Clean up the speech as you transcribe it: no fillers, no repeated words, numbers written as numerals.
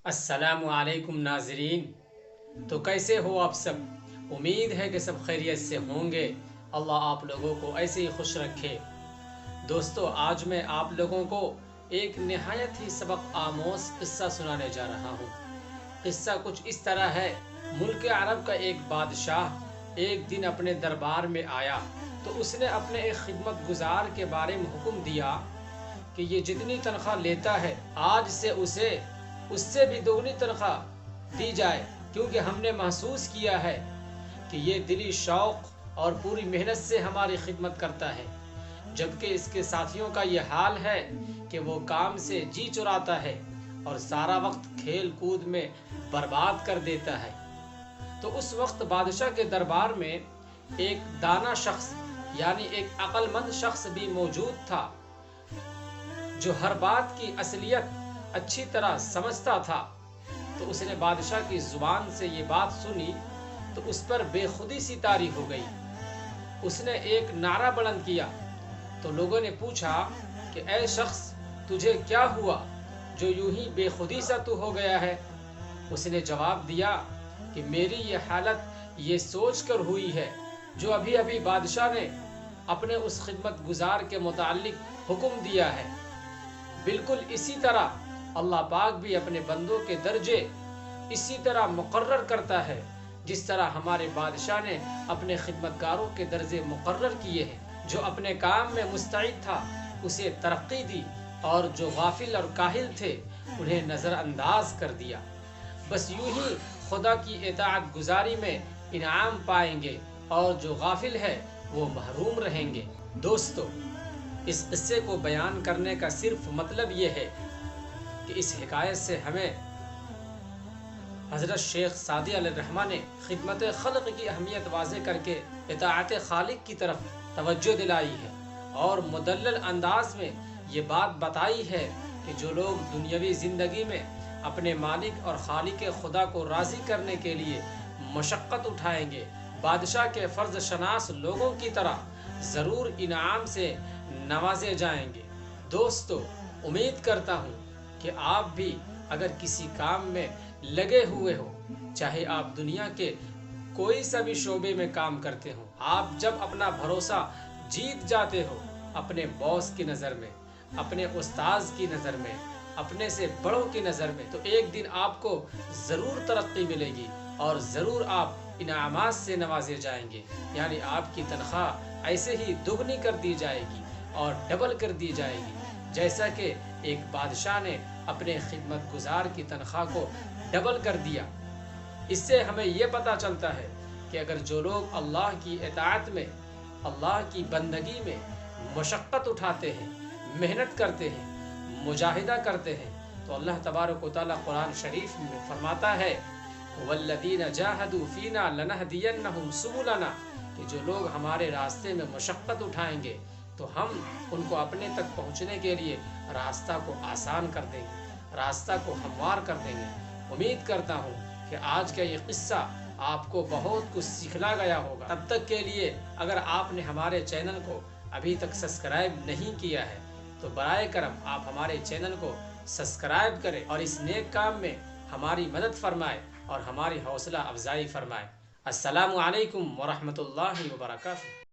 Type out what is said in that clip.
अस्सलामु अलैकुम नाज़रीन। तो कैसे हो आप सब? उम्मीद है कि सब खैरियत से होंगे। अल्लाह आप लोगों को ऐसे ही खुश रखे। दोस्तों, आज मैं आप लोगों को एक नहायत ही सबक आमोज किस्सा सुनाने जा रहा हूँ। किस्सा कुछ इस तरह है। मुल्क अरब का एक बादशाह एक दिन अपने दरबार में आया तो उसने अपने एक खिदमत गुजार के बारे में हुक्म दिया कि ये जितनी तनख्वाह लेता है आज से उसे उससे भी दोगुनी तनख्वाह दी जाए, क्योंकि हमने महसूस किया है कि ये दिली शौक़ और पूरी मेहनत से हमारी खिदमत करता है, जबकि इसके साथियों का ये हाल है कि वो काम से जी चुराता है और सारा वक्त खेल कूद में बर्बाद कर देता है। तो उस वक्त बादशाह के दरबार में एक दाना शख्स यानी एक अक्लमंद शख्स भी मौजूद था, जो हर बात की असलियत अच्छी तरह समझता था। तो उसने बादशाह की जुबान से ये बात सुनी तो उस पर बेखुदी सी तारी हो गई। उसने एक नारा बुलंद किया तो लोगों ने पूछा कि ऐ शख्स, तुझे क्या हुआ जो यूं ही बेखुदी सा तू हो गया है? उसने जवाब दिया कि मेरी ये हालत ये सोच कर हुई है जो अभी अभी बादशाह ने अपने उस खिदमत गुजार के मुताल्लिक हुक्म दिया है। बिल्कुल इसी तरह अल्लाह पाक भी अपने बंदों के दर्जे इसी तरह मुकर्रर करता है जिस तरह हमारे बादशाह ने अपने खिदमतगारों के दर्जे मुकर्रर किए हैं। जो अपने काम में मुस्तैद था उसे तरक्की दी और जो गाफिल और काहिल थे उन्हें नज़रअंदाज कर दिया। बस यूं ही खुदा की इताअत गुजारी में इनाम पाएंगे और जो गाफिल है वो महरूम रहेंगे। दोस्तों, इस किस्से को बयान करने का सिर्फ मतलब ये है कि इस हिकायत से हमें हज़रत शेख सादी अलैहिर्रहमा ने खिदमत खल्क़ की अहमियत वाज़ेह करके इताअत खालिक की तरफ तवज्जो दिलाई है और मुदल्लल अंदाज में ये बात बताई है कि जो लोग दुनियावी ज़िंदगी में अपने मालिक और खालिक खुदा को राज़ी करने के लिए मशक्क़त उठाएंगे, बादशाह के फ़र्ज़ शनास लोगों की तरह ज़रूर इनाम से नवाजे जाएंगे। दोस्तों, उम्मीद करता हूँ कि आप भी अगर किसी काम में लगे हुए हो, चाहे आप दुनिया के कोई सा भी शोबे में काम करते हो, आप जब अपना भरोसा जीत जाते हो अपने बॉस की नज़र में, अपने उस्ताद की नज़र में, अपने से बड़ों की नज़र में, तो एक दिन आपको ज़रूर तरक्की मिलेगी और ज़रूर आप इनामात से नवाजे जाएंगे। यानी आपकी तनख्वाह ऐसे ही दुगनी कर दी जाएगी और डबल कर दी जाएगी, जैसा कि एक बादशाह ने अपने खिदमत गुजार की तनख्वाह को डबल कर दिया। इससे हमें ये पता चलता है कि अगर जो लोग अल्लाह की इताअत में, अल्लाह की बंदगी में मशक्क़त उठाते हैं, मेहनत करते हैं, मुजाहिदा करते हैं, तो अल्लाह तबारक व तआला कुरान शरीफ में फरमाता है वल्लज़ीना जाहदू फ़ीना लनहदियन्नहुम सुबुलना, कि जो लोग हमारे रास्ते में मशक्क़त उठाएंगे तो हम उनको अपने तक पहुंचने के लिए रास्ता को आसान कर देंगे, रास्ता को हमवार कर देंगे। उम्मीद करता हूं कि आज का ये किस्सा आपको बहुत कुछ सिखला गया होगा। तब तक के लिए अगर आपने हमारे चैनल को अभी तक सब्सक्राइब नहीं किया है तो बराए करम आप हमारे चैनल को सब्सक्राइब करें और इस नेक काम में हमारी मदद फरमाए और हमारी हौसला अफजाई फरमाए। अस्सलामु अलैकुम व रहमतुल्लाहि व बरकातुहू।